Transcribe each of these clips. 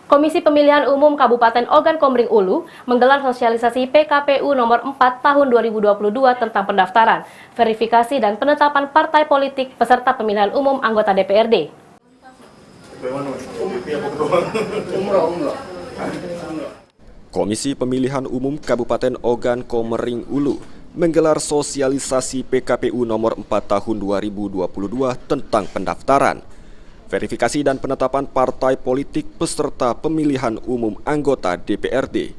Komisi Pemilihan Umum Kabupaten Ogan Komering Ulu menggelar sosialisasi PKPU nomor 4 tahun 2022 tentang pendaftaran, verifikasi dan penetapan partai politik peserta pemilihan umum anggota DPRD. Komisi Pemilihan Umum Kabupaten Ogan Komering Ulu menggelar sosialisasi PKPU nomor 4 tahun 2022 tentang pendaftaran, verifikasi dan penetapan partai politik peserta pemilihan umum anggota DPRD.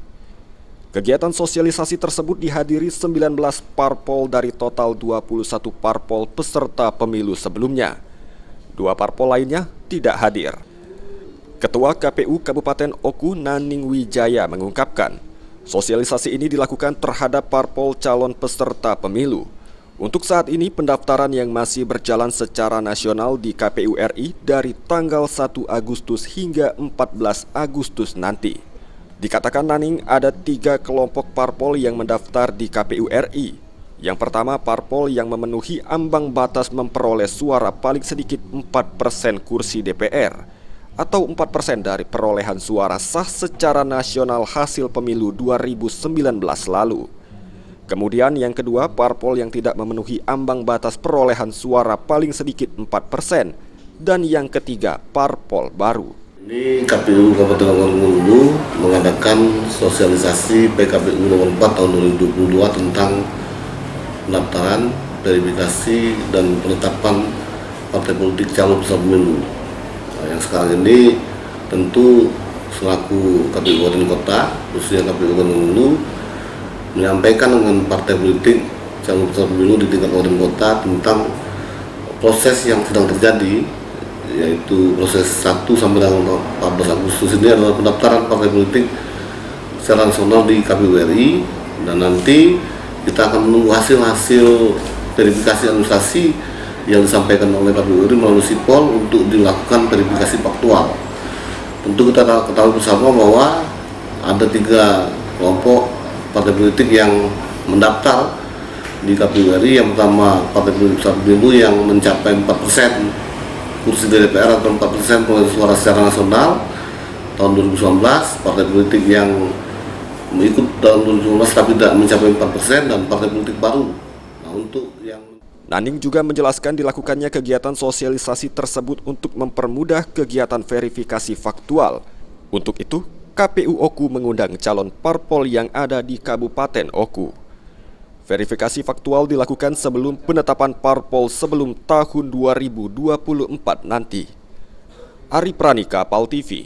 Kegiatan sosialisasi tersebut dihadiri 19 parpol dari total 21 parpol peserta pemilu sebelumnya. 2 parpol lainnya tidak hadir. Ketua KPU Kabupaten Oku Naning Wijaya mengungkapkan, sosialisasi ini dilakukan terhadap parpol calon peserta pemilu. Untuk saat ini pendaftaran yang masih berjalan secara nasional di KPU RI dari tanggal 1 Agustus hingga 14 Agustus nanti. Dikatakan Naning ada 3 kelompok parpol yang mendaftar di KPU RI. Yang pertama, parpol yang memenuhi ambang batas memperoleh suara paling sedikit 4% kursi DPR atau 4% dari perolehan suara sah secara nasional hasil pemilu 2019 lalu. Kemudian yang kedua, parpol yang tidak memenuhi ambang batas perolehan suara paling sedikit 4%. Dan yang ketiga, parpol baru. Ini KPU Kabupaten Ogan Komering Ulu mengadakan sosialisasi PKPU nomor 4 tahun 2022 tentang pendaftaran, verifikasi dan penetapan partai politik calon peserta pemilu. Yang sekarang ini tentu selaku KPU Kabupaten Kota, khususnya KPU Ogan Komering Ulu, menyampaikan dengan partai politik calon peserta pemilu di tingkat kabupaten kota tentang proses yang sedang terjadi, yaitu proses 1 sampai dengan 14 Agustus ini adalah pendaftaran partai politik secara nasional di KPU RI, dan nanti kita akan menunggu hasil verifikasi administrasi yang disampaikan oleh KPU RI melalui Sipol untuk dilakukan verifikasi faktual. Tentu kita ketahui bersama bahwa ada 3 kelompok partai politik yang mendaftar di KPU RI. Yang pertama, partai politik peserta pemilu yang mencapai 4% kursi DPR atau 4% perolehan suara secara nasional tahun 2019, partai politik yang mengikut tahun 2019 tapi tidak mencapai 4%, dan partai politik baru. Nah, untuk yang Naning juga menjelaskan dilakukannya kegiatan sosialisasi tersebut untuk mempermudah kegiatan verifikasi faktual. Untuk itu, KPU Oku mengundang calon parpol yang ada di Kabupaten Oku. Verifikasi faktual dilakukan sebelum penetapan parpol sebelum tahun 2024 nanti. Ari Pranika, PAL TV.